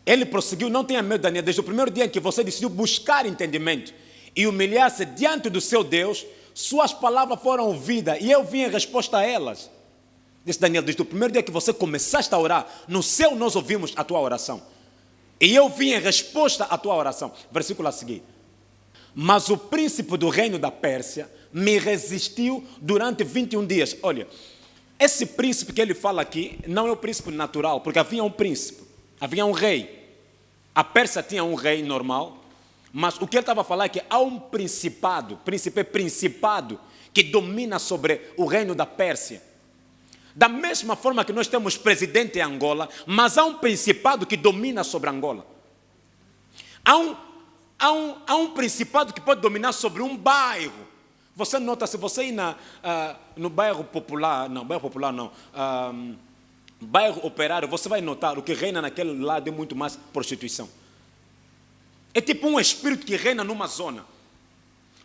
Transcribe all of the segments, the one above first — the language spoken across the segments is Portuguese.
Ele prosseguiu: não tenha medo, Daniel, desde o primeiro dia em que você decidiu buscar entendimento e humilhar-se diante do seu Deus, suas palavras foram ouvidas e eu vim em resposta a elas. Disse Daniel: desde o primeiro dia que você começaste a orar, no céu nós ouvimos a tua oração. E eu vim em resposta à tua oração. Versículo a seguir. Mas o príncipe do reino da Pérsia me resistiu durante 21 dias. Olha, esse príncipe que ele fala aqui não é o príncipe natural, porque havia um príncipe, havia um rei. A Pérsia tinha um rei normal, mas o que ele estava a falar é que há um principado, principado, que domina sobre o reino da Pérsia. Da mesma forma que nós temos presidente em Angola, mas há um principado que domina sobre Angola. Há um principado que pode dominar sobre um bairro. Você nota, se você ir no bairro popular, bairro operário, você vai notar o que reina naquele lado é muito mais prostituição. É tipo um espírito que reina numa zona.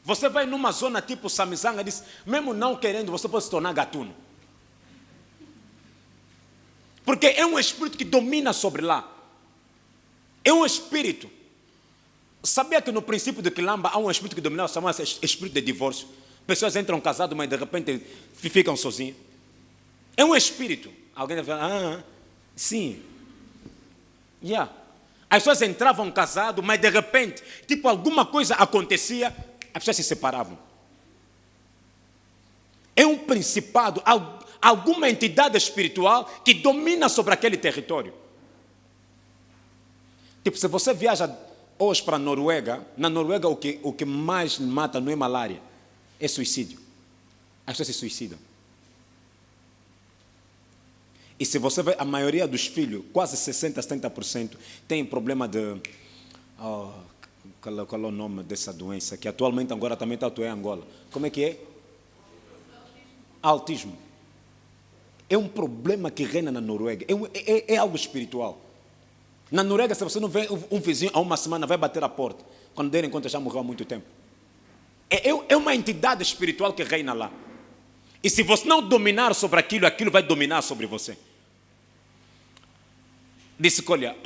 Você vai numa zona tipo Samizanga, diz, mesmo não querendo, você pode se tornar gatuno. Porque é um espírito que domina sobre lá. É um espírito. Sabia que no princípio do Quilamba há um espírito que domina, chamado espírito de divórcio? Pessoas entram casadas, mas de repente ficam sozinhas. É um espírito. Alguém vai falar, sim. Yeah. As pessoas entravam casadas, mas de repente, tipo, alguma coisa acontecia, as pessoas se separavam. É um principado, alguma entidade espiritual que domina sobre aquele território. Tipo, se você viaja hoje para a Noruega, na Noruega o que mais mata não é malária, é suicídio. As pessoas se suicidam. E se você vê, a maioria dos filhos, quase 60%, 70%, tem problema de... qual é o nome dessa doença? Que atualmente agora também está em Angola. Como é que é? Autismo. É um problema que reina na Noruega. É algo espiritual. Na Noruega, se você não vê um vizinho há uma semana, vai bater a porta. Quando derem conta, já morreu há muito tempo. É uma entidade espiritual que reina lá. E se você não dominar sobre aquilo, aquilo vai dominar sobre você. Disse, olha,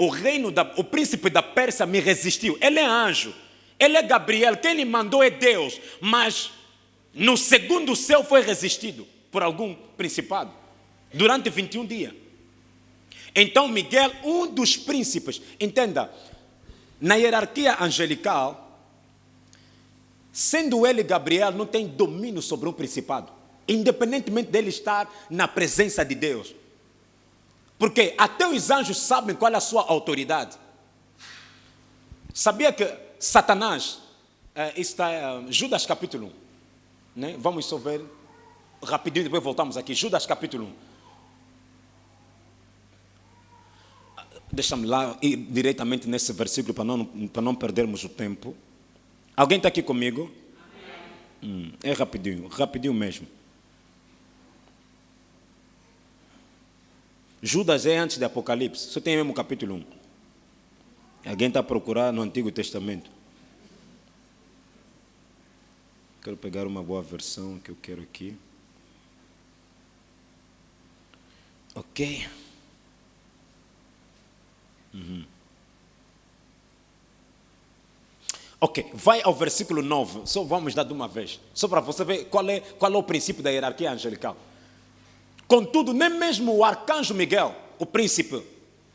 o príncipe da Pérsia me resistiu. Ele é anjo. Ele é Gabriel. Quem lhe mandou é Deus. Mas no segundo céu foi resistido por algum principado. Durante 21 dias. Então Miguel, um dos príncipes, entenda, na hierarquia angelical, sendo ele Gabriel, não tem domínio sobre um principado, independentemente dele estar na presença de Deus. Porque até os anjos sabem qual é a sua autoridade. Sabia que Satanás, Judas capítulo 1, né? Vamos só ver rapidinho, depois voltamos aqui, Judas capítulo 1. Deixa-me lá ir diretamente nesse versículo para não perdermos o tempo. Alguém está aqui comigo? É rapidinho mesmo. Judas é antes de Apocalipse, só tem mesmo o capítulo 1. Alguém está a procurar no Antigo Testamento? Quero pegar uma boa versão que eu quero aqui. Ok. Ok, vai ao versículo 9, só vamos dar de uma vez, só para você ver qual é o princípio da hierarquia angelical. Contudo, nem mesmo o arcanjo Miguel, o príncipe,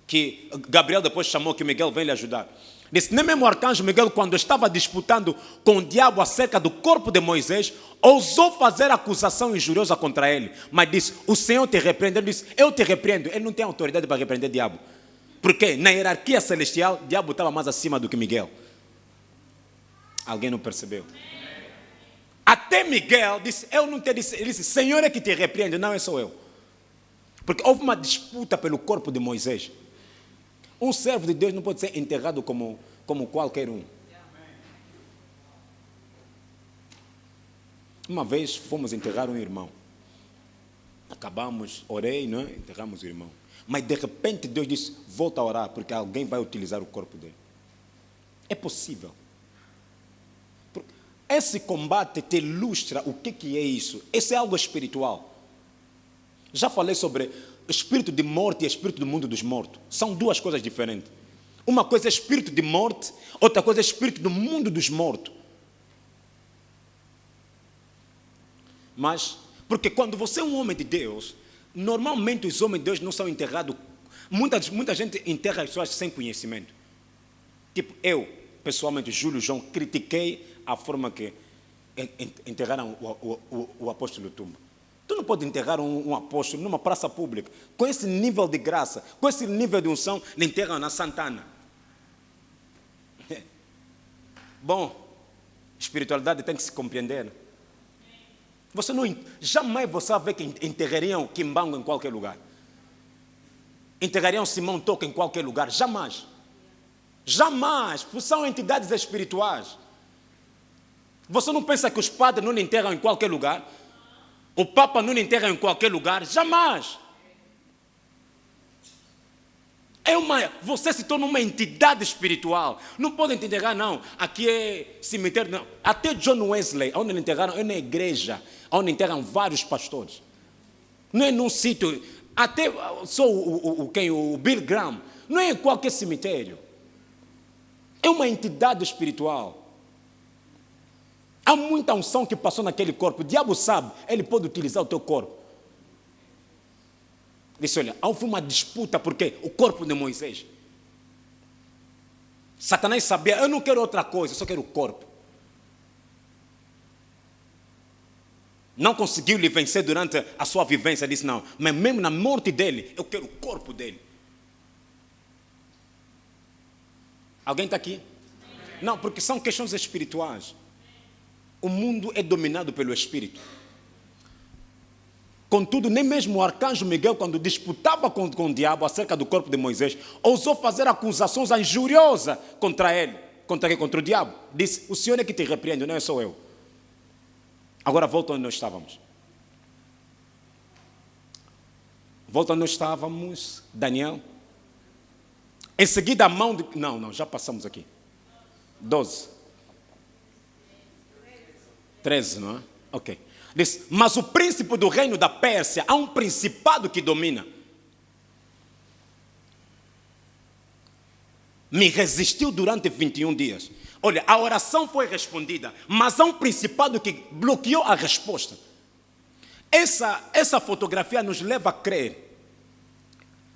que Gabriel depois chamou que Miguel veio lhe ajudar, disse, nem mesmo o arcanjo Miguel, quando estava disputando com o diabo acerca do corpo de Moisés, ousou fazer acusação injuriosa contra ele, mas disse, o Senhor te repreende. Ele disse, eu te repreendo. Ele não tem autoridade para repreender o diabo. Porque na hierarquia celestial, o diabo estava mais acima do que Miguel. Alguém não percebeu? Até Miguel disse, eu não te disse. Ele disse, Senhor é que te repreende, não é só eu. Porque houve uma disputa pelo corpo de Moisés. Um servo de Deus não pode ser enterrado como qualquer um. Uma vez fomos enterrar um irmão. Acabamos, orei, não é? Enterramos o irmão. Mas de repente Deus disse, volta a orar, porque alguém vai utilizar o corpo dele. É possível. Esse combate te ilustra o que é isso. Isso é algo espiritual. Já falei sobre espírito de morte e espírito do mundo dos mortos. São duas coisas diferentes. Uma coisa é espírito de morte, outra coisa é espírito do mundo dos mortos. Mas, porque quando você é um homem de Deus, normalmente os homens de Deus não são enterrados. Muita gente enterra as pessoas sem conhecimento. Tipo, eu, pessoalmente, Júlio João, critiquei a forma que enterraram o apóstolo Tumba. Tu não pode enterrar um apóstolo numa praça pública. Com esse nível de graça, com esse nível de unção, lhe enterram na Santana. Bom, espiritualidade tem que se compreender. Você não, jamais você vai ver que enterrariam Kimbango em qualquer lugar. Enterrariam Simão Toca em qualquer lugar. Jamais. Jamais. Porque são entidades espirituais. Você não pensa que os padres não enterram em qualquer lugar? O Papa não enterra em qualquer lugar? Jamais. Você se torna uma entidade espiritual. Não pode enterrar, não. Aqui é cemitério, não. Até John Wesley, onde ele enterraram, é na igreja, onde enterram vários pastores. Não é num sítio. Até só o Bill Graham. Não é em qualquer cemitério. É uma entidade espiritual. Há muita unção que passou naquele corpo. O diabo sabe, ele pode utilizar o teu corpo. Disse, olha, houve uma disputa porque o corpo de Moisés. Satanás sabia, eu não quero outra coisa, eu só quero o corpo. Não conseguiu lhe vencer durante a sua vivência. Disse, não, mas mesmo na morte dele, eu quero o corpo dele. Alguém está aqui? Não, porque são questões espirituais. O mundo é dominado pelo Espírito. Contudo, nem mesmo o arcanjo Miguel, quando disputava com o diabo acerca do corpo de Moisés, ousou fazer acusações injuriosas contra ele, contra o diabo. Disse, o Senhor é que te repreende, não é só eu. Agora volta onde nós estávamos. Volta onde nós estávamos, Daniel. Em seguida a mão de... Não, já passamos aqui. 12. 13, não é? Ok. Diz, mas o príncipe do reino da Pérsia, há um principado que domina. Me resistiu durante 21 dias. Olha, a oração foi respondida, mas há um principado que bloqueou a resposta. Essa fotografia nos leva a crer.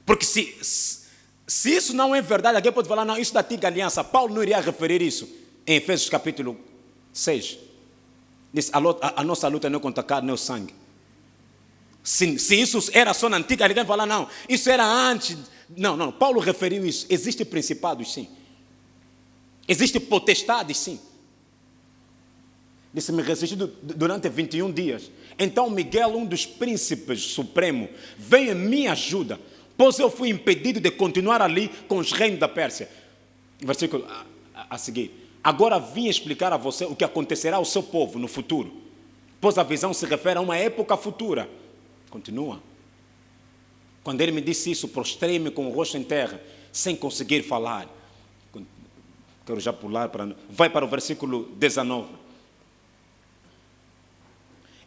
Porque se isso não é verdade, alguém pode falar, não, isso da antiga aliança. Paulo não iria referir isso em Efésios capítulo 6. Diz, a nossa luta não é contra a carne nem o sangue. Se isso era só na antiga, alguém fala, não, isso era antes. Não, Paulo referiu isso. Existem principados, sim. Existem potestades, sim. Disse, me resisti durante 21 dias. Então Miguel, um dos príncipes supremos, veio em minha ajuda, pois eu fui impedido de continuar ali com os reinos da Pérsia. Versículo a seguir. Agora vim explicar a você o que acontecerá ao seu povo no futuro, pois a visão se refere a uma época futura. Continua. Quando ele me disse isso, prostrei-me com o rosto em terra, sem conseguir falar. Quero já pular vai para o versículo 19.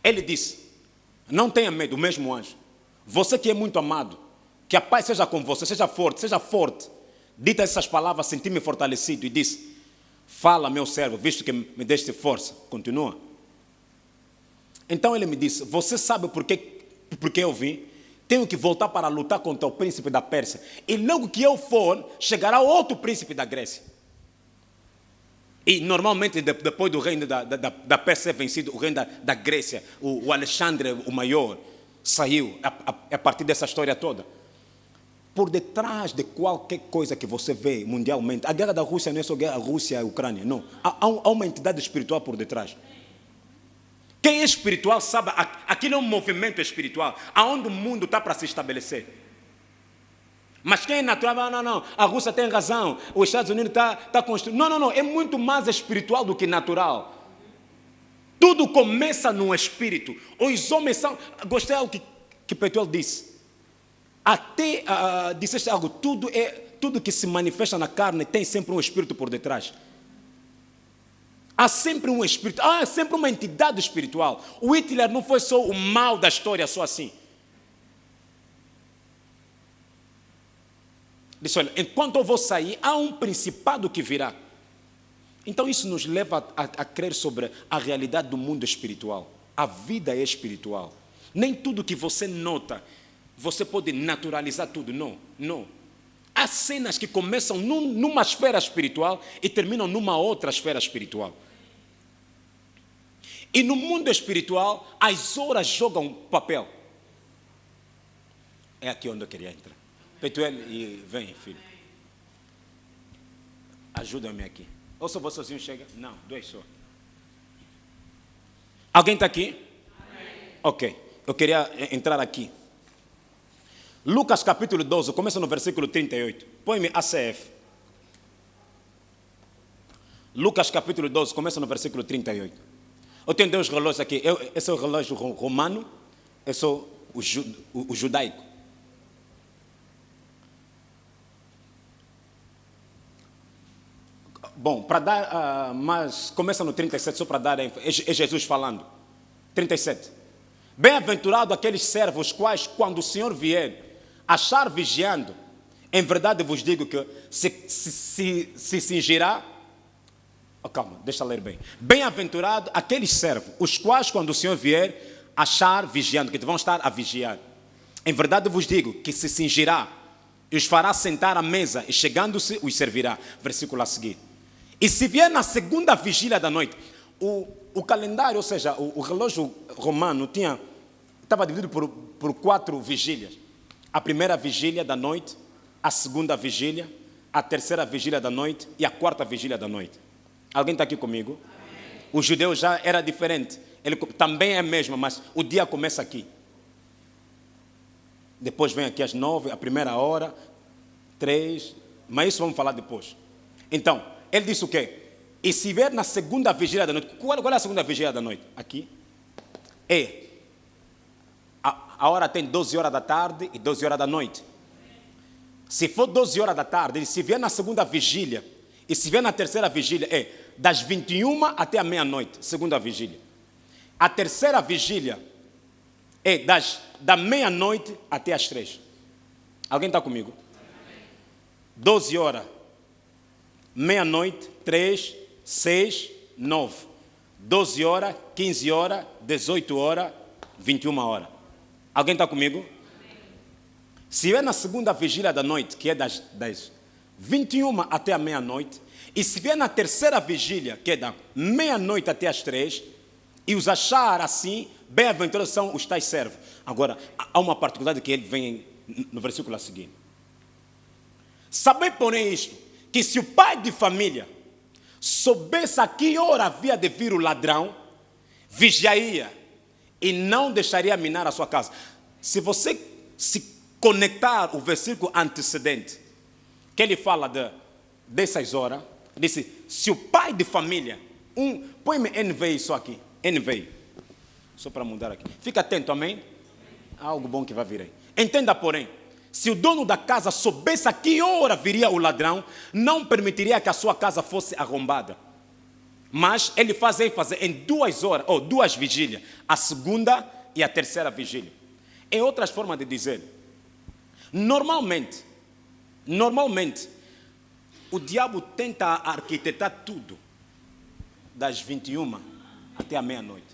Ele disse, não tenha medo, o mesmo anjo. Você que é muito amado, que a paz seja com você, seja forte. Dita essas palavras, senti-me fortalecido e disse, fala, meu servo, visto que me deste força. Continua. Então ele me disse, você sabe por que eu vim? Tenho que voltar para lutar contra o príncipe da Pérsia. E logo que eu for, chegará outro príncipe da Grécia. E normalmente, depois do reino da Pérsia ser vencido, o reino da Grécia, o Alexandre o Maior, saiu a partir dessa história toda. Por detrás de qualquer coisa que você vê mundialmente, a guerra da Rússia não é só guerra Rússia e Ucrânia, não. Há uma entidade espiritual por detrás. Quem é espiritual sabe, aquilo é um movimento espiritual, aonde o mundo está para se estabelecer. Mas quem é natural, não, a Rússia tem razão, os Estados Unidos está construindo. Não, é muito mais espiritual do que natural. Tudo começa no espírito. Os homens são... Gostei do que Petuel disse. Até disseste algo, tudo que se manifesta na carne tem sempre um espírito por detrás. Há sempre um espírito, há sempre uma entidade espiritual. O Hitler não foi só o mal da história, só assim. Disse, olha, enquanto eu vou sair, há um principado que virá. Então isso nos leva a crer sobre a realidade do mundo espiritual. A vida é espiritual. Nem tudo que você nota, você pode naturalizar tudo. Não, não. Há cenas que começam numa esfera espiritual e terminam numa outra esfera espiritual. E no mundo espiritual, as horas jogam papel. É aqui onde eu queria entrar. Petuel, vem, filho. Ajuda-me aqui. Ou só você sozinho chega? Não, dois só. Alguém está aqui? Amém. Ok, eu queria entrar aqui. Lucas capítulo 12, começa no versículo 38. Põe-me ACF. Lucas capítulo 12, começa no versículo 38. Eu tenho dois relógios aqui. Esse é o relógio romano, esse é o judaico. Bom, para dar, mas começa no 37, só para dar, é Jesus falando. 37. Bem-aventurado aqueles servos quais, quando o Senhor vier, achar vigiando, em verdade vos digo que se cingirá. Oh, calma, deixa eu ler bem. Bem-aventurado aqueles servos, os quais, quando o Senhor vier, achar vigiando, que vão estar a vigiar. Em verdade vos digo que se cingirá e os fará sentar à mesa e chegando-se os servirá. Versículo a seguir. E se vier na segunda vigília da noite, o calendário, ou seja, o relógio romano estava dividido por 4 vigílias. A primeira vigília da noite, a segunda vigília, a terceira vigília da noite e a quarta vigília da noite. Alguém está aqui comigo? Amém. O judeu já era diferente. Ele também é mesmo, mas o dia começa aqui. Depois vem aqui às 9, a primeira hora, 3, mas isso vamos falar depois. Então, ele disse o quê? E se vier na segunda vigília da noite, qual é a segunda vigília da noite? Aqui. A hora tem 12 horas da tarde e 12 horas da noite. Se for 12 horas da tarde, se vier na segunda vigília, e se vier na terceira vigília, das 21 até a meia-noite, segunda vigília. A terceira vigília é da meia-noite até as 3. Alguém está comigo? 12 horas. Meia-noite, 3, 6, 9. 12 horas, 15 horas, 18 horas, 21 horas. Alguém está comigo? Se é na segunda vigília da noite, que é das 21 até a meia-noite, e se vier na terceira vigília, que é da meia-noite até as 3, e os achar assim, bem-aventurados são os tais servos. Agora, há uma particularidade que ele vem no versículo a seguir. Sabei, porém, isto, que se o pai de família soubesse a que hora havia de vir o ladrão, vigiaria e não deixaria minar a sua casa. Se você se conectar o versículo antecedente, que ele fala dessas horas, disse, se o pai de família, põe-me NVI só aqui, NVI, só para mudar aqui. Fica atento, amém? Há algo bom que vai vir aí. Entenda, porém, se o dono da casa soubesse a que hora viria o ladrão, não permitiria que a sua casa fosse arrombada. Mas ele faz em 2 horas, ou 2 vigílias, a segunda e a terceira vigília. Em outras formas de dizer, normalmente, o diabo tenta arquitetar tudo, das 21 até a meia-noite.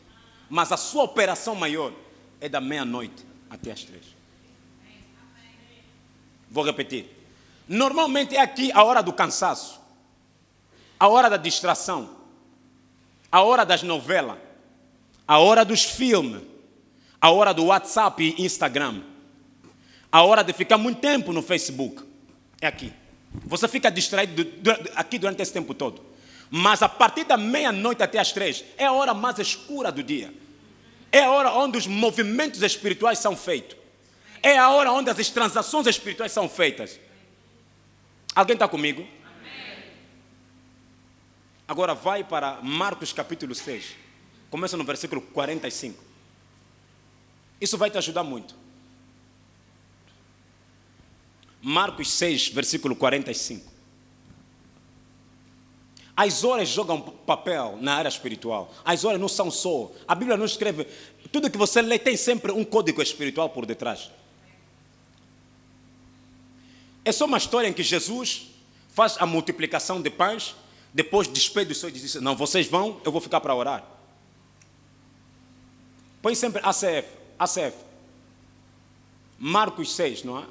Mas a sua operação maior é da meia-noite até as 3. Vou repetir. Normalmente é aqui a hora do cansaço, a hora da distração, a hora das novelas, a hora dos filmes, a hora do WhatsApp e Instagram, a hora de ficar muito tempo no Facebook. É aqui. Você fica distraído aqui durante esse tempo todo. Mas a partir da meia-noite até as 3 é a hora mais escura do dia. É a hora onde os movimentos espirituais são feitos. É a hora onde as transações espirituais são feitas. Alguém está comigo? Amém. Agora vai para Marcos capítulo 6. Começa no versículo 45. Isso vai te ajudar muito. Marcos 6, versículo 45. As horas jogam papel na área espiritual. As horas não são só. A Bíblia não escreve. Tudo que você lê tem sempre um código espiritual por detrás. É só uma história em que Jesus faz a multiplicação de pães, depois despede os seus e diz: não, vocês vão, eu vou ficar para orar. Põe sempre ACF. Marcos 6, não é?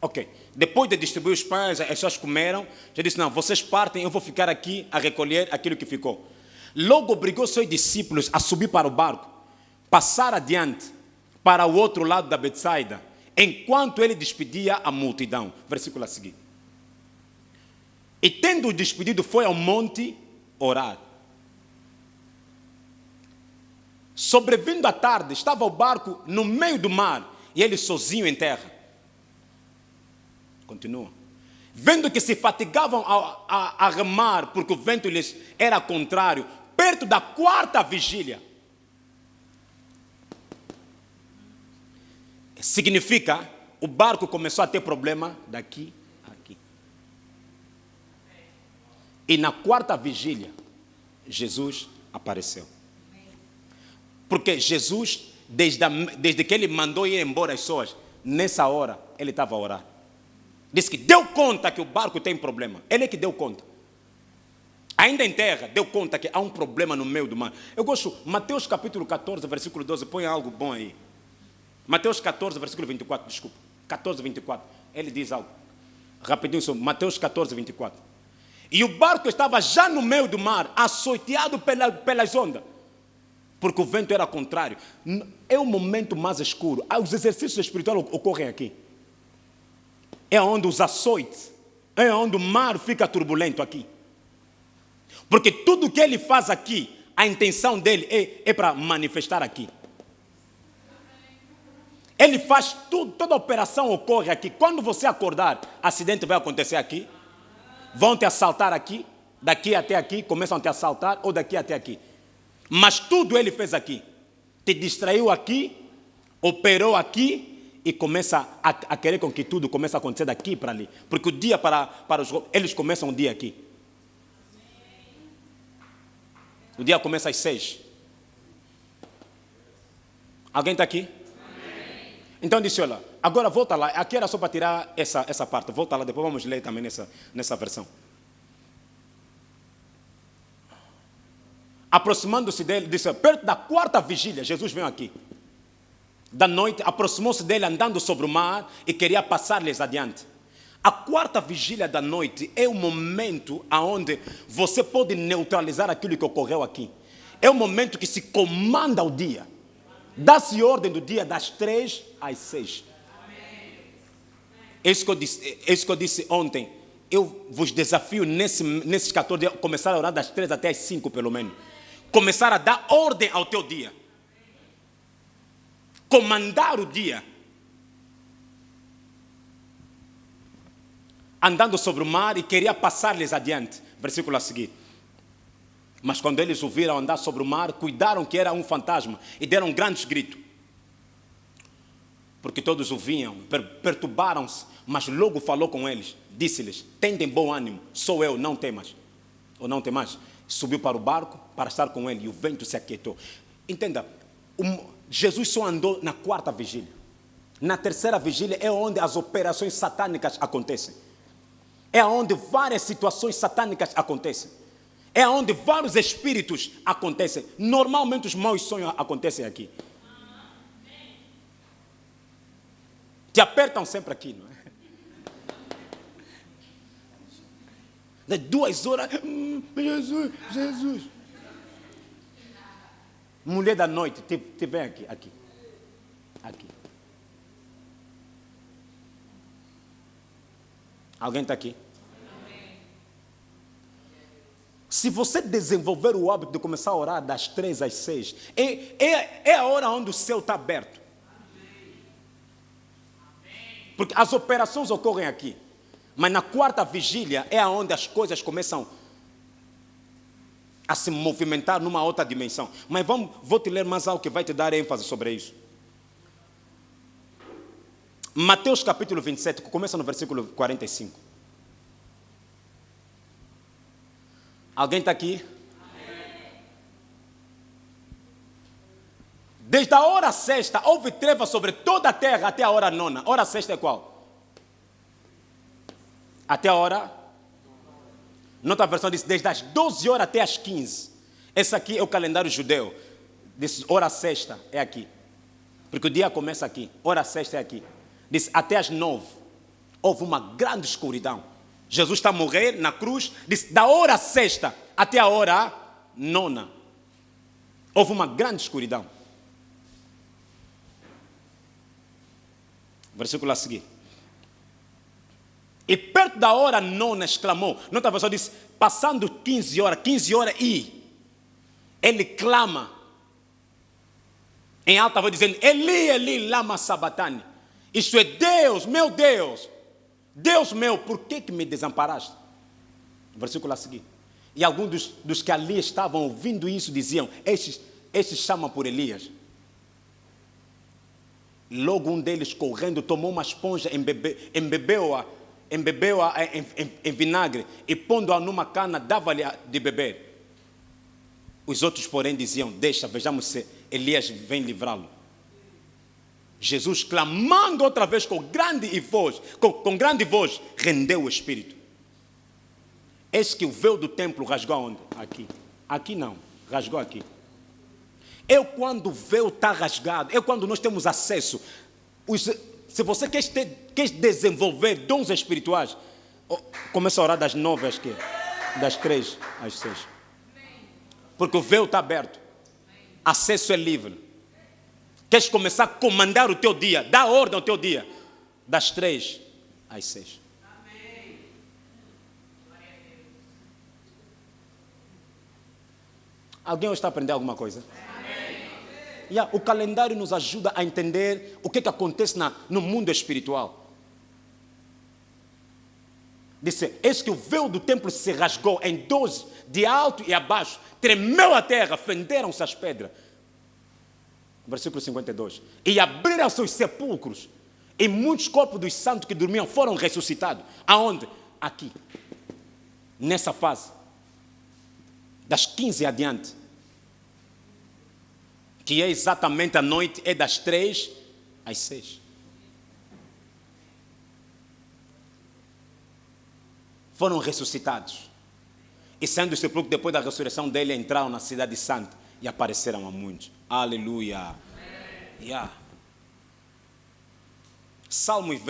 Ok. Depois de distribuir os pães, as pessoas comeram, já disse: não, vocês partem, eu vou ficar aqui a recolher aquilo que ficou. Logo obrigou seus discípulos a subir para o barco, passar adiante para o outro lado da Betsaida, enquanto ele despedia a multidão. Versículo a seguir. E tendo despedido, foi ao monte orar. Sobrevindo à tarde, estava o barco no meio do mar e ele sozinho em terra. Continua. Vendo que se fatigavam a remar, porque o vento lhes era contrário, perto da quarta vigília. Significa, o barco começou a ter problema daqui a aqui. E na quarta vigília, Jesus apareceu. Porque Jesus, desde que ele mandou ir embora as pessoas, nessa hora, ele estava a orar. Disse que deu conta que o barco tem problema. Ele é que deu conta. Ainda em terra, deu conta que há um problema no meio do mar. Eu gosto, Mateus capítulo 14, versículo 12, põe algo bom aí. Mateus 14, versículo 24, desculpa. 14, 24. Ele diz algo. Rapidinho sobre Mateus 14, 24. E o barco estava já no meio do mar, açoiteado pelas ondas, porque o vento era contrário. É o momento mais escuro. Os exercícios espirituais ocorrem aqui. É onde os açoites, é onde o mar fica turbulento aqui. Porque tudo que ele faz aqui, a intenção dele é para manifestar aqui. Ele faz tudo, toda a operação ocorre aqui. Quando você acordar, acidente vai acontecer aqui. Vão te assaltar aqui, daqui até aqui, começam a te assaltar, ou daqui até aqui. Mas tudo ele fez aqui. Te distraiu aqui, operou aqui e começa a querer com que tudo comece a acontecer daqui para ali. Porque o dia para eles começam o dia aqui. O dia começa às 6. Alguém está aqui? Então disse: olha, agora volta lá. Aqui era só para tirar essa parte. Volta lá, depois vamos ler também nessa versão. Aproximando-se dele, disse: perto da quarta vigília, Jesus veio aqui. Da noite, aproximou-se dele andando sobre o mar e queria passar-lhes adiante. A quarta vigília da noite é o momento onde você pode neutralizar aquilo que ocorreu aqui. É o momento que se comanda o dia. Dá-se ordem do dia das 3 às 6. É isso que eu disse ontem. Eu vos desafio nesses 14 dias, começar a orar das 3 até as 5 pelo menos. Começar a dar ordem ao teu dia. Comandar o dia. Andando sobre o mar e queria passar-lhes adiante. Versículo a seguir. Mas quando eles o viram andar sobre o mar, cuidaram que era um fantasma e deram grandes gritos. Porque todos o viam, perturbaram-se, mas logo falou com eles, disse-lhes: tendem bom ânimo, sou eu, não temas. Ou não temas. Subiu para o barco para estar com ele e o vento se aquietou. Entenda, Jesus só andou na quarta vigília. Na terceira vigília é onde as operações satânicas acontecem. É onde várias situações satânicas acontecem. É onde vários espíritos acontecem. Normalmente os maus sonhos acontecem aqui. Te apertam sempre aqui, não é? 2 horas. Jesus. Mulher da noite, te vem aqui. Alguém está aqui? Se você desenvolver o hábito de começar a orar das 3 às 6, é a hora onde o céu está aberto. Porque as operações ocorrem aqui. Mas na quarta vigília é onde as coisas começam a se movimentar numa outra dimensão. Mas vou te ler mais algo que vai te dar ênfase sobre isso. Mateus capítulo 27, que começa no versículo 45. Alguém está aqui? Desde a hora sexta houve treva sobre toda a terra até a hora nona. Hora sexta é qual? Até a hora. Noutra versão diz desde as 12 horas até as 15. Esse aqui é o calendário judeu. Diz hora sexta é aqui. Porque o dia começa aqui. Hora sexta é aqui. Diz até as 9. Houve uma grande escuridão. Jesus está a morrer na cruz. Diz da hora sexta até a hora nona. Houve uma grande escuridão. Versículo a seguir. E perto da hora nona exclamou. Noutra versão diz, passando 15 horas e ele clama em alta voz dizendo, Eli, Eli, lama sabatani. Isto é, Deus meu, por que me desamparaste? Versículo a seguir. E alguns dos que ali estavam ouvindo isso diziam, estes chamam por Elias. Logo um deles correndo tomou uma esponja, embebeu-a em vinagre e pondo-a numa cana dava-lhe de beber. Os outros porém diziam, deixa, vejamos se Elias vem livrá-lo. Jesus clamando outra vez com grande voz, rendeu o espírito. Eis que o véu do templo rasgou onde? Aqui não, rasgou aqui. Quando o véu está rasgado, quando nós temos acesso, se você quer desenvolver dons espirituais, começa a orar das 9 às quê? Das 3 às 6. Porque o véu está aberto. Acesso é livre. Queres começar a comandar o teu dia, dar ordem ao teu dia, das 3 às 6. Alguém hoje está aprendendo alguma coisa? O calendário nos ajuda a entender o que acontece no mundo espiritual. Disse, eis que o véu do templo se rasgou em 12, de alto e abaixo, tremeu a terra, fenderam-se as pedras. Versículo 52. E abriram-se os sepulcros, e muitos corpos dos santos que dormiam foram ressuscitados. Aonde? Aqui. Nessa fase. Das 15 adiante. Que é exatamente a noite, é das 3 às 6. Foram ressuscitados. E saindo do sepulcro, depois da ressurreição dele, entraram na cidade santa e apareceram a muitos. Aleluia. Yeah. Salmos,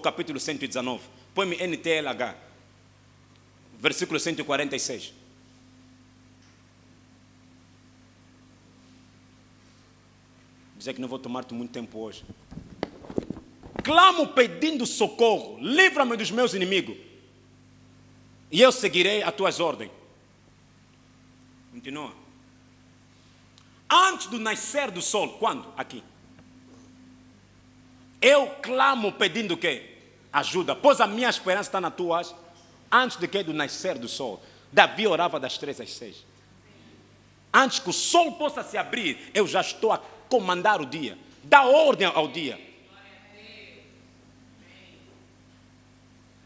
capítulo 119. Põe-me NTLH. Versículo 146. Dizer que não vou tomar-te muito tempo hoje. Clamo pedindo socorro, livra-me dos meus inimigos, e eu seguirei as tuas ordens. Continua. Antes do nascer do sol, quando? Aqui. Eu clamo pedindo o quê? Ajuda, pois a minha esperança está nas tuas. Antes de quê? Do nascer do sol. Davi orava das 3 às 6. Antes que o sol possa se abrir, eu já estou a comandar o dia, dar ordem ao dia.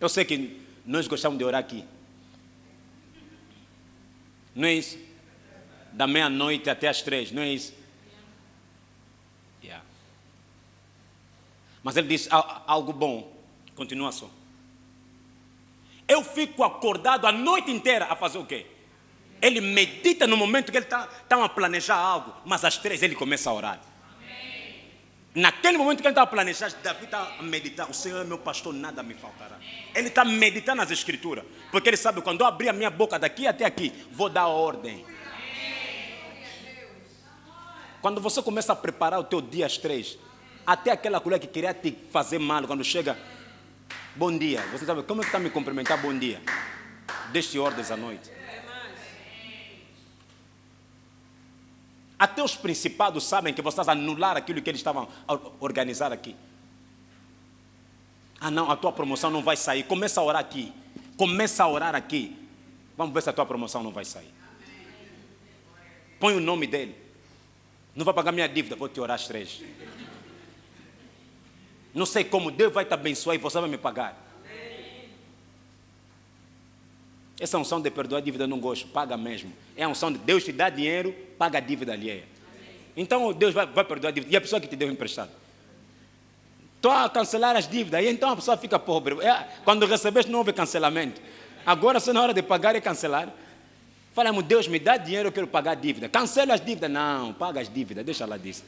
Eu sei que nós gostamos de orar aqui. Não é isso? Da meia-noite até as 3, não é isso? Yeah. Mas ele diz algo bom. Continua só. Eu fico acordado a noite inteira a fazer o quê? Ele medita no momento que ele está a planejar algo, mas às 3 ele começa a orar. Amém. Naquele momento que ele está a planejar, Davi está a meditar. O Senhor é meu pastor, nada me faltará. Ele está meditando nas escrituras, porque ele sabe, quando eu abrir a minha boca daqui até aqui, vou dar ordem. Quando você começa a preparar o teu dia às 3, até aquela colher que queria te fazer mal, quando chega, bom dia. Você sabe, como é que está a me cumprimentar, bom dia? Deixe ordens à noite. Até os principados sabem que você está a anular aquilo que eles estavam a organizar aqui. Não, a tua promoção não vai sair. Começa a orar aqui. Começa a orar aqui. Vamos ver se a tua promoção não vai sair. Põe o nome dele. Não vai pagar minha dívida, vou te orar às 3. Não sei como, Deus vai te abençoar e você vai me pagar. Essa unção de perdoar a dívida eu não gosto, paga mesmo. É a unção de Deus te dá dinheiro, paga a dívida alheia. Então Deus vai perdoar a dívida. E a pessoa que te deu emprestado? Estou a cancelar as dívidas. E então a pessoa fica pobre. Quando recebeste não houve cancelamento. Agora só na hora de pagar e cancelar. Falamos, Deus me dá dinheiro, eu quero pagar a dívida. Cancela as dívidas. Não, paga as dívidas, deixa lá disso.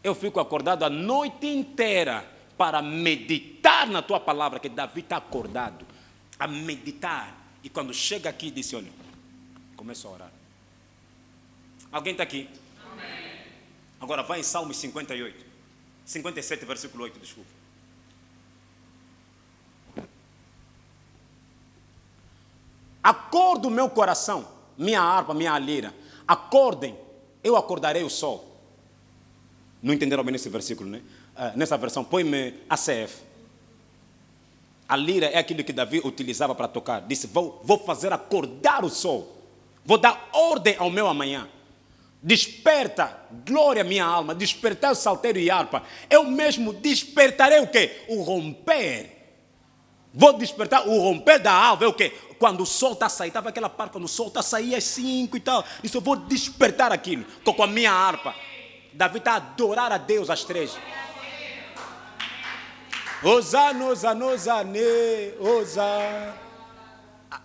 Eu fico acordado a noite inteira para meditar na tua palavra, que Davi está acordado a meditar. E quando chega aqui, disse, olha, começa a orar. Alguém está aqui? Amém. Agora vai em Salmos 58, 57, versículo 8, desculpa. Acorda o meu coração, minha harpa, minha lira. Acordem, eu acordarei o sol. Não entenderam bem nesse versículo, né? Nessa versão, põe-me ACF. A lira é aquilo que Davi utilizava para tocar. Disse, vou fazer acordar o sol. Vou dar ordem ao meu amanhã. Desperta, glória minha alma, despertar o saltério e harpa. Eu mesmo despertarei o quê? O romper. Vou despertar o romper da alva, é o quê? Quando o sol está a sair, estava aquela parte quando o sol está a sair às 5 e tal. Isso eu vou despertar aquilo com a minha harpa. Davi está a adorar a Deus às 3. Osana, osana, osane, osana.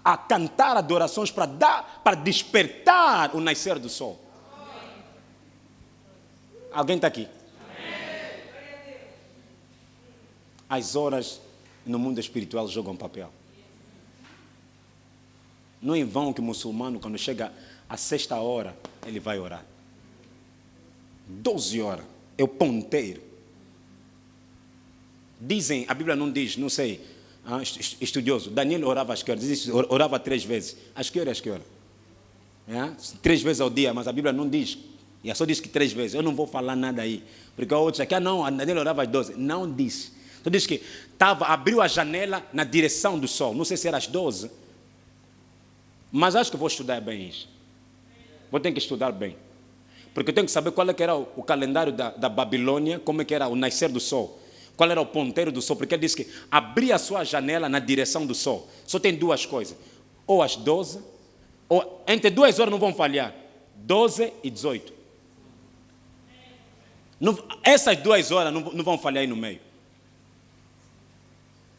A cantar adorações para despertar o nascer do sol. Alguém está aqui? As horas no mundo espiritual jogam papel. Não é em vão que o muçulmano, quando chega à 6ª hora, ele vai orar. 12 horas, é o ponteiro. Dizem, a Bíblia não diz, não sei, estudioso, Daniel orava às que horas? Diz, orava 3 vezes. Às que horas? 3 vezes ao dia, mas a Bíblia não diz. E só diz que 3 vezes. Eu não vou falar nada aí. Porque a outra aqui, não, Daniel orava às 12. Não disse. Então diz que abriu a janela na direção do sol. Não sei se era às 12. Mas acho que vou estudar bem isso. Vou ter que estudar bem. Porque eu tenho que saber qual é que era o calendário da Babilônia, como é que era o nascer do sol. Qual era o ponteiro do sol. Porque ele diz que abria a sua janela na direção do sol. Só tem 2 coisas. Ou às 12, ou entre 2 horas não vão falhar. 12 e 18. Não, essas 2 horas não vão falhar aí no meio.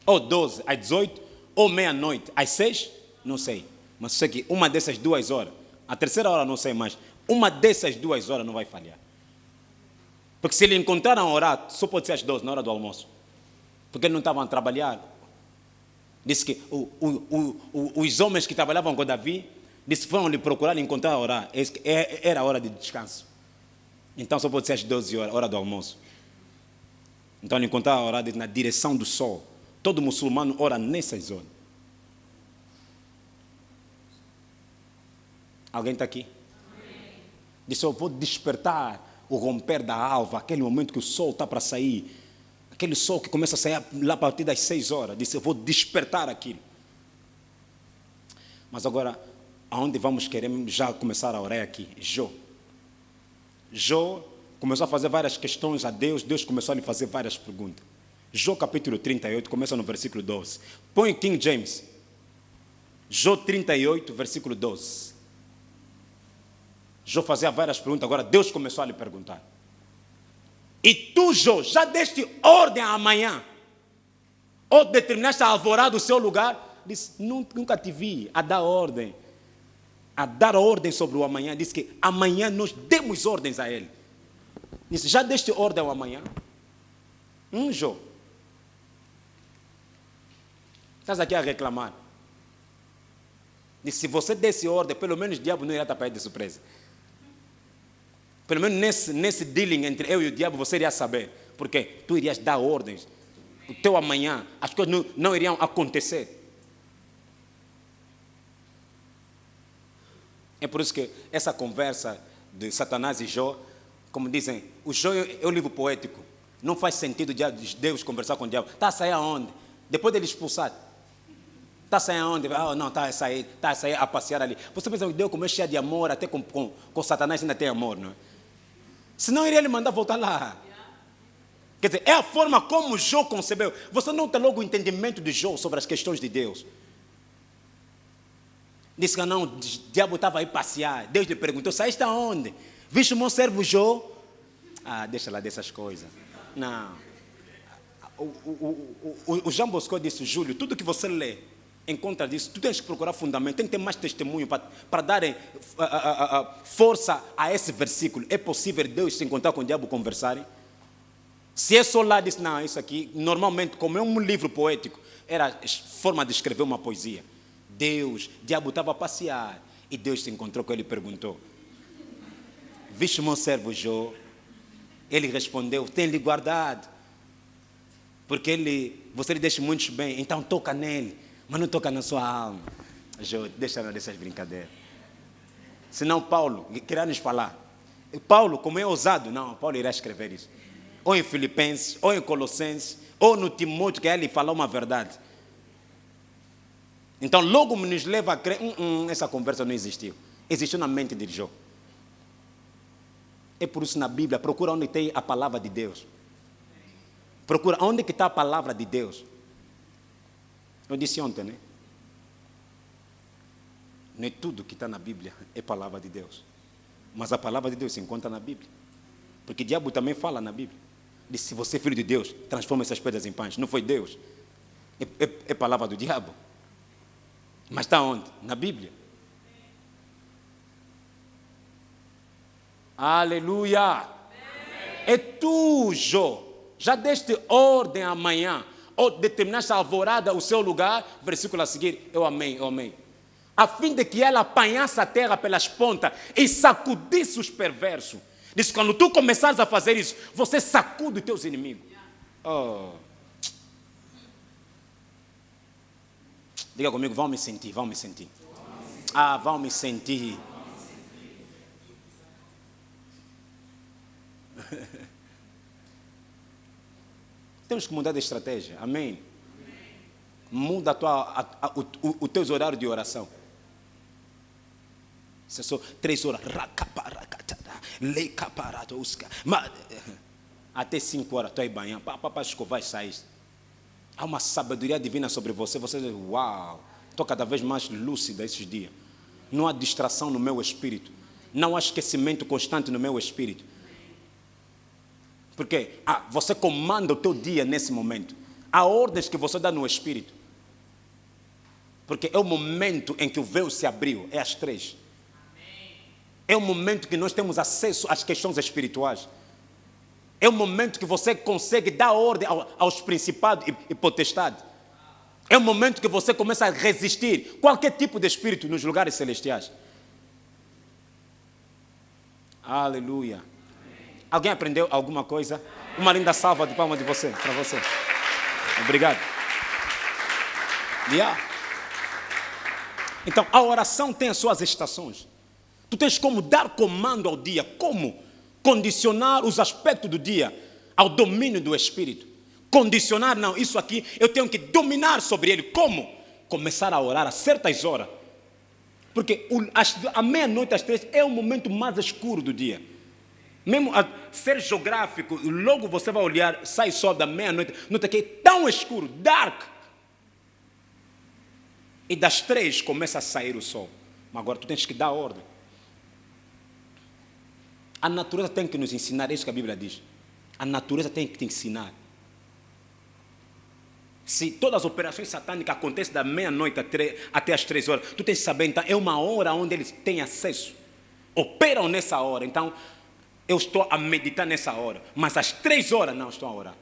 Ou 12 às 18, ou meia-noite às 6, não sei. Mas sei que uma dessas 2 horas, a 3ª hora não sei mais, uma dessas 2 horas não vai falhar. Porque se ele encontraram a orar, só pode ser às 12, na hora do almoço. Porque eles não estavam a trabalhar. Disse que os homens que trabalhavam com Davi, disse que foram lhe procurar e encontrar a orar. Era a hora de descanso. Então só pode ser às 12 horas, hora do almoço. Então ele encontrava a orar na direção do sol. Todo muçulmano ora nessas horas. Alguém está aqui? Amém. Disse, eu vou despertar o romper da alva, aquele momento que o sol está para sair. Aquele sol que começa a sair lá a partir das 6 horas. Disse, eu vou despertar aquilo. Mas agora, aonde vamos querer já começar a orar aqui? Jó começou a fazer várias questões a Deus. Deus começou a lhe fazer várias perguntas. Jó capítulo 38, começa no versículo 12. Põe King James. Jó 38, versículo 12. Jó fazia várias perguntas, agora Deus começou a lhe perguntar. E tu, Jó, já deste ordem amanhã? Ou determinaste a alvorada do seu lugar? Disse, nunca te vi a dar ordem. A dar ordem sobre o amanhã. Disse que amanhã nós demos ordens a ele. Disse, já deste ordem ao amanhã? Jó. Estás aqui a reclamar. Disse, se você desse ordem, pelo menos o diabo não irá estar para ele de surpresa. Pelo menos nesse dealing entre eu e o diabo, você iria saber. Porque tu irias dar ordens. O teu amanhã, as coisas não iriam acontecer. É por isso que essa conversa de Satanás e Jó, como dizem, o Jó é o livro poético. Não faz sentido Deus conversar com o diabo. Está a sair aonde? Depois dele expulsar. Está a sair aonde? Não, está a sair a passear ali. Você pensa que Deus, como é cheio de amor, até com Satanás ainda tem amor, não é? Senão iria ele mandar voltar lá. Quer dizer, é a forma como Jó concebeu. Você não tem logo o entendimento de Jó sobre as questões de Deus. Disse que não, o diabo estava aí passear. Deus lhe perguntou, saíste aonde? Viste o meu servo Jó? Deixa lá dessas coisas. Não. O Jean Bosco disse, Júlio, tudo que você lê em contra disso, tu tens que procurar fundamento, tem que ter mais testemunho para darem força a esse versículo. É possível Deus se encontrar com o diabo conversarem? Se é só lá, disse, não, isso aqui, normalmente, como é um livro poético, era forma de escrever uma poesia. Diabo estava a passear, e Deus se encontrou com ele e perguntou, viste meu servo Jó? Ele respondeu, tem-lhe guardado, porque você lhe deixa muitos bem, então toca nele, mas não toca na sua alma. Jó, deixa dessas brincadeiras. Senão Paulo queria nos falar. Paulo, como é ousado, não, Paulo irá escrever isso. Ou em Filipenses, ou em Colossenses, ou no Timóteo, que ele fala uma verdade. Então logo nos leva a crer, essa conversa não existiu. Existiu na mente de Jó. É por isso na Bíblia, procura onde tem a palavra de Deus. Procura onde que está a palavra de Deus. Eu disse ontem, né? Não é tudo que está na Bíblia é palavra de Deus. Mas a palavra de Deus se encontra na Bíblia. Porque o diabo também fala na Bíblia. Diz, se você é filho de Deus, transforma essas pedras em pães. Não foi Deus. É palavra do diabo. Mas está onde? Na Bíblia. Aleluia. É tu, Jó. Já deste ordem amanhã, ou determinaste a alvorada o seu lugar, versículo a seguir, eu amei, a fim de que ela apanhasse a terra pelas pontas e sacudisse os perversos. Diz, quando tu começares a fazer isso, você sacude os teus inimigos. Oh. Diga comigo, vão me sentir. Vão me sentir. Temos que mudar de estratégia, amém? Muda os teus horários de oração. Se só 3 horas, mas até 5 horas, tu aí banhando, para escovar e sair. Há uma sabedoria divina sobre você. Você diz, uau, estou cada vez mais lúcida esses dias. Não há distração no meu espírito. Não há esquecimento constante no meu espírito. Porque você comanda o teu dia nesse momento. Há ordens que você dá no espírito. Porque é o momento em que o véu se abriu. É às 3. É o momento que nós temos acesso às questões espirituais. É o momento que você consegue dar ordem aos principados e potestades. É o momento que você começa a resistir qualquer tipo de espírito nos lugares celestiais. Aleluia. Alguém aprendeu alguma coisa? Uma linda salva de palmas para você. Obrigado. Então, a oração tem as suas estações. Tu tens como dar comando ao dia, como condicionar os aspectos do dia ao domínio do Espírito. Condicionar, não, isso aqui eu tenho que dominar sobre ele. Como? Começar a orar a certas horas. Porque a meia-noite às 3 é o momento mais escuro do dia. Mesmo a ser geográfico, logo você vai olhar, sai sol da meia-noite, nota que é tão escuro, dark. E das 3 começa a sair o sol. Mas agora tu tens que dar ordem. A natureza tem que nos ensinar, é isso que a Bíblia diz. A natureza tem que te ensinar. Se todas as operações satânicas acontecem da meia-noite até as 3 horas, tu tens que saber, então, é uma hora onde eles têm acesso. Operam nessa hora, então, eu estou a meditar nessa hora. Mas às 3 horas, não estou a orar.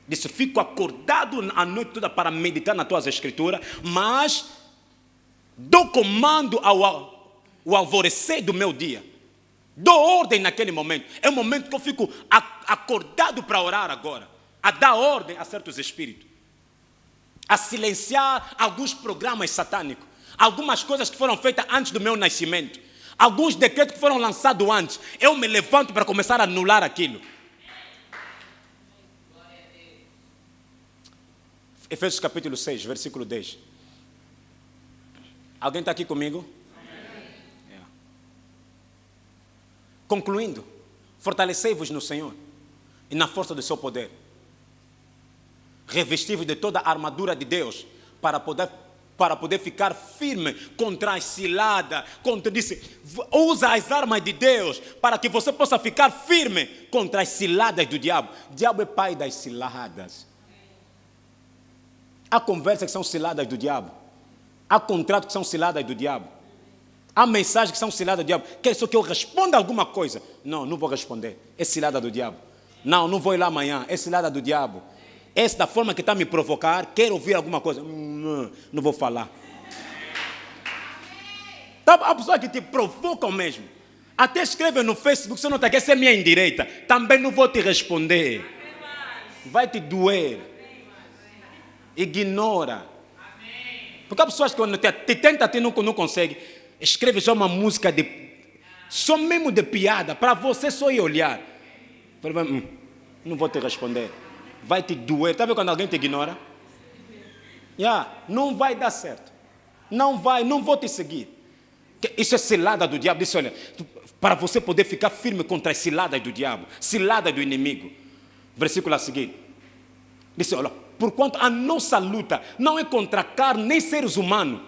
Disse, fico acordado a noite toda para meditar nas tuas escrituras, mas dou comando ao alvorecer do meu dia. Dou ordem naquele momento. É o momento que eu fico acordado para orar agora. A dar ordem a certos espíritos. A silenciar alguns programas satânicos. Algumas coisas que foram feitas antes do meu nascimento. Alguns decretos que foram lançados antes. Eu me levanto para começar a anular aquilo. Efésios capítulo 6, versículo 10. Alguém está aqui comigo? Concluindo, fortalecei-vos no Senhor e na força do seu poder. Revesti-vos de toda a armadura de Deus para poder para poder ficar firme contra as ciladas, usa as armas de Deus para que você possa ficar firme contra as ciladas do diabo. O diabo é pai das ciladas. Há conversas que são ciladas do diabo. Há contratos que são ciladas do diabo. Há mensagens que são ciladas do diabo. Quer só que eu responda alguma coisa? Não, não vou responder. É cilada do diabo. Não, não vou ir lá amanhã. É cilada do diabo. Essa da forma que está a me provocar, quero ouvir alguma coisa. Não vou falar. Há pessoas que te provocam mesmo. Até escrevem no Facebook, se não está aqui, essa é minha indireita. Também não vou te responder. Vai te doer. Ignora. Porque há pessoas que quando te tenta, não consegue. Escreve já uma música só mesmo de piada, para você só ir olhar. Não vou te responder. Vai te doer. Está vendo quando alguém te ignora? Não vai dar certo. Não vou te seguir. Isso é cilada do diabo. Disse, olha, para você poder ficar firme contra as ciladas do diabo, cilada do inimigo. Versículo a seguir. Disse, olha, porquanto a nossa luta não é contra carne nem seres humanos,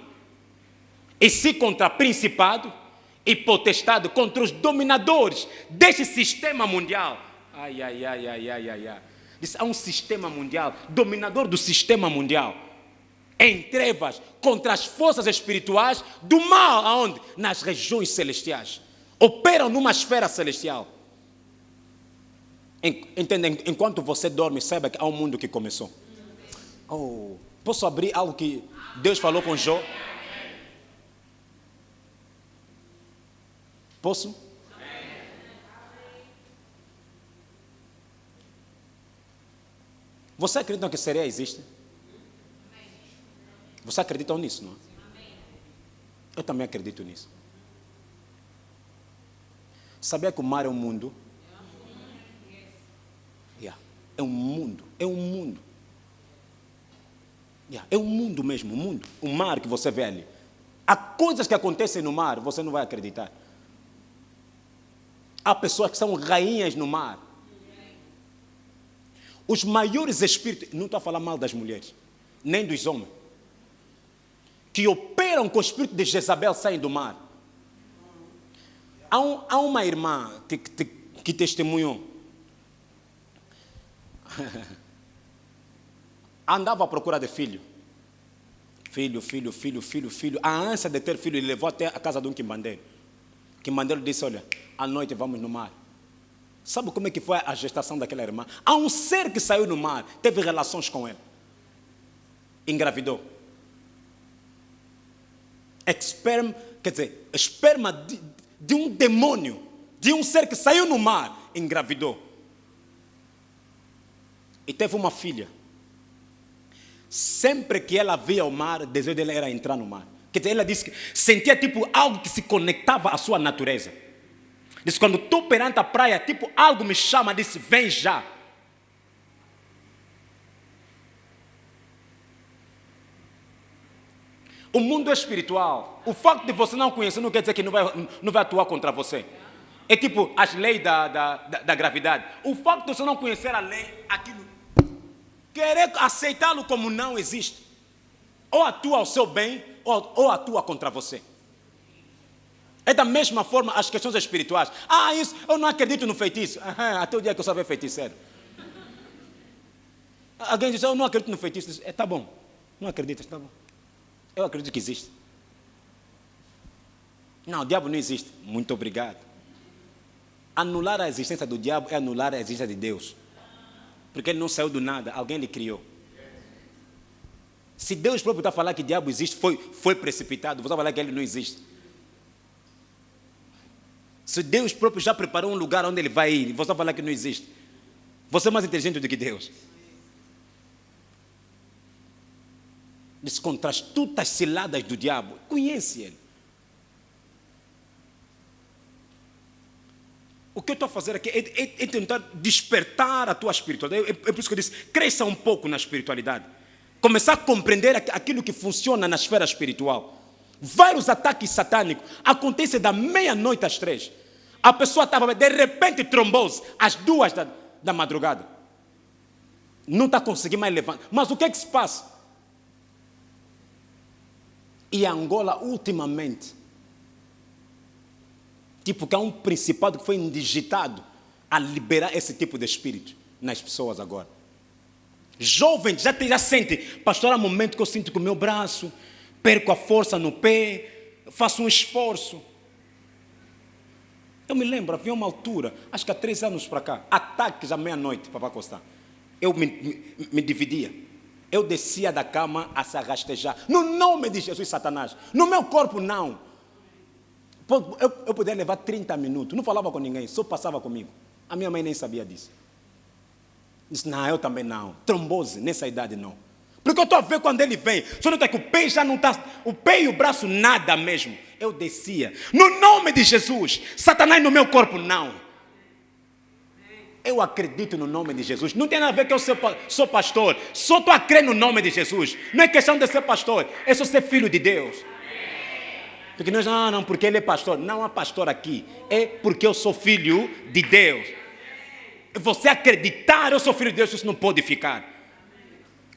e sim contra principado e potestade, contra os dominadores deste sistema mundial. Ai. Diz, há um sistema mundial, dominador do sistema mundial, em trevas, contra as forças espirituais do mal, aonde? Nas regiões celestiais. Operam numa esfera celestial. Entendem? Enquanto você dorme, saiba que há um mundo que começou. Posso abrir algo que Deus falou com Jó? Posso? Você acredita que sereia existe? Você acredita nisso, não é? Eu também acredito nisso. Sabia que o mar é um mundo? É um mundo. É um mundo. É um mundo mesmo, um mundo. O mar que você vê ali. Há coisas que acontecem no mar, você não vai acreditar. Há pessoas que são rainhas no mar. Os maiores espíritos, não estou a falar mal das mulheres, nem dos homens, que operam com o espírito de Jezabel saem do mar. Há uma irmã que testemunhou. Andava à procura de filho. Filho. A ânsia de ter filho, ele levou até a casa de um quimbandeiro. O quimbandeiro disse, olha, à noite vamos no mar. Sabe como é que foi a gestação daquela irmã? Há um ser que saiu no mar, teve relações com ela. Engravidou. Esperma de um demônio, de um ser que saiu no mar, engravidou. E teve uma filha. Sempre que ela via o mar, o desejo dela era entrar no mar. Quer dizer, ela disse que sentia tipo algo que se conectava à sua natureza. Disse, quando estou perante a praia, tipo algo me chama, disse, vem já. O mundo é espiritual. O fato de você não conhecer não quer dizer que não vai atuar contra você. É tipo as leis da gravidade. O fato de você não conhecer a lei, aquilo, querer aceitá-lo como não existe. Ou atua ao seu bem, ou atua contra você. É da mesma forma as questões espirituais. Isso, eu não acredito no feitiço. Até o dia que eu só ver feiticeiro. Alguém diz, eu não acredito no feitiço. Diz, tá bom, não acreditas, tá bom. Eu acredito que existe. Não, o diabo não existe. Muito obrigado. Anular a existência do diabo é anular a existência de Deus. Porque ele não saiu do nada, alguém lhe criou. Se Deus próprio está a falar que o diabo existe, foi precipitado, você vai falar que ele não existe. Se Deus próprio já preparou um lugar onde ele vai ir, você vai falar que não existe. Você é mais inteligente do que Deus. Diz, contra as tutas ciladas do diabo, conhece ele. O que eu estou a fazer aqui é tentar despertar a tua espiritualidade. É por isso que eu disse, cresça um pouco na espiritualidade. Começar a compreender aquilo que funciona na esfera espiritual. Vários ataques satânicos acontecem da meia-noite às 3. A pessoa estava, de repente, trombose, às 2 da madrugada. Não está conseguindo mais levantar. Mas o que é que se passa? E Angola, ultimamente, tipo que há um principado que foi indigitado a liberar esse tipo de espírito nas pessoas agora. Jovens já sente, pastor, há momento que eu sinto que o meu braço, perco a força no pé, faço um esforço. Eu me lembro, havia uma altura, acho que há 3 anos para cá, ataques à meia-noite, Papá Costa. Eu me dividia. Eu descia da cama a se arrastejar. No nome de Jesus, Satanás. No meu corpo, não. Eu podia levar 30 minutos. Não falava com ninguém, só passava comigo. A minha mãe nem sabia disso. Disse, não, eu também não. Trombose, nessa idade não. Porque eu estou a ver quando ele vem. Só nota que o pé já não está... O pé e o braço, nada mesmo. Eu descia. No nome de Jesus. Satanás no meu corpo, não. Eu acredito no nome de Jesus. Não tem nada a ver que eu sou pastor. Só estou a crer no nome de Jesus. Não é questão de ser pastor. É só ser filho de Deus. Porque nós, não, porque ele é pastor. Não há pastor aqui. É porque eu sou filho de Deus. Você acreditar, eu sou filho de Deus, isso não pode ficar.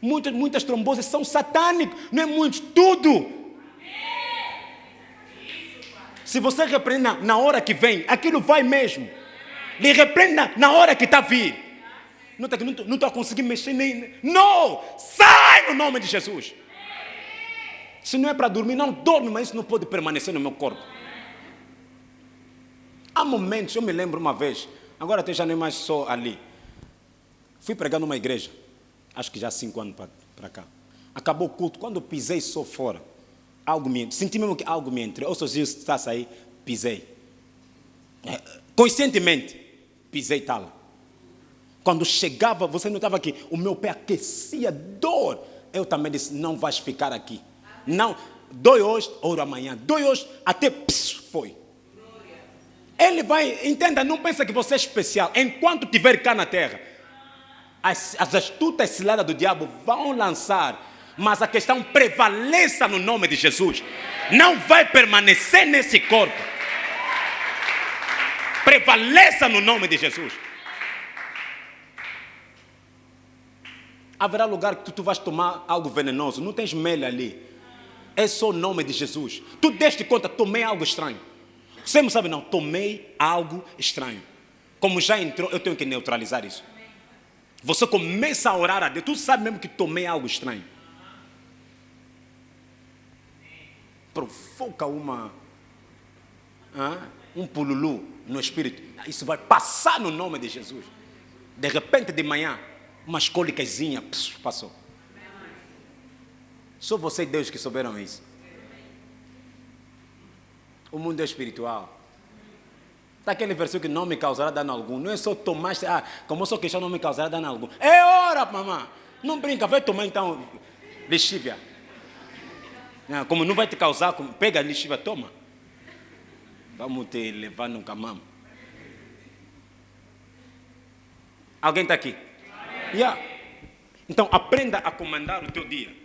Muitas tromboses são satânicas. Não é muitos, tudo. Se você repreende na hora que vem, aquilo vai mesmo. Lhe repreenda na hora que está a vir. Não estou a conseguir mexer nem... Não! Sai no nome de Jesus. Se não é para dormir, não dorme, mas isso não pode permanecer no meu corpo. Há momentos, eu me lembro uma vez, agora até já nem mais só ali. Fui pregar numa igreja, acho que já há 5 anos para cá. Acabou o culto, quando eu pisei só fora, senti mesmo que algo me entrou. Eu sozinho está a sair, pisei. Conscientemente, pisei tal. Quando chegava, você notava que o meu pé aquecia, dor. Eu também disse, não vais ficar aqui. Não, dói hoje, ouro amanhã. Dói hoje, até foi. Ele vai, entenda, não pensa que você é especial. Enquanto estiver cá na terra, as astutas ciladas do diabo vão lançar, mas a questão prevaleça no nome de Jesus. Não vai permanecer nesse corpo. Prevaleça no nome de Jesus. Haverá lugar que tu vais tomar algo venenoso. Não tens mel ali. É só o nome de Jesus. Tu deste conta, tomei algo estranho. Você não sabe não, tomei algo estranho. Como já entrou, eu tenho que neutralizar isso. Você começa a orar a Deus. Tu sabe mesmo que tomei algo estranho. Provoca um pululu no espírito. Isso vai passar no nome de Jesus. De repente de manhã, umas cólicazinha passou. Só você e Deus que souberam isso. O mundo é espiritual. Está aquele versículo que não me causará dano algum. Não é só tomar, como eu sou cristão, não me causará dano algum. É hora, mamãe. Não brinca, vai tomar então lexívia. Como não vai te causar, pega a lexívia, toma. Vamos te levar no camamo. Alguém está aqui? Yeah. Então aprenda a comandar o teu dia.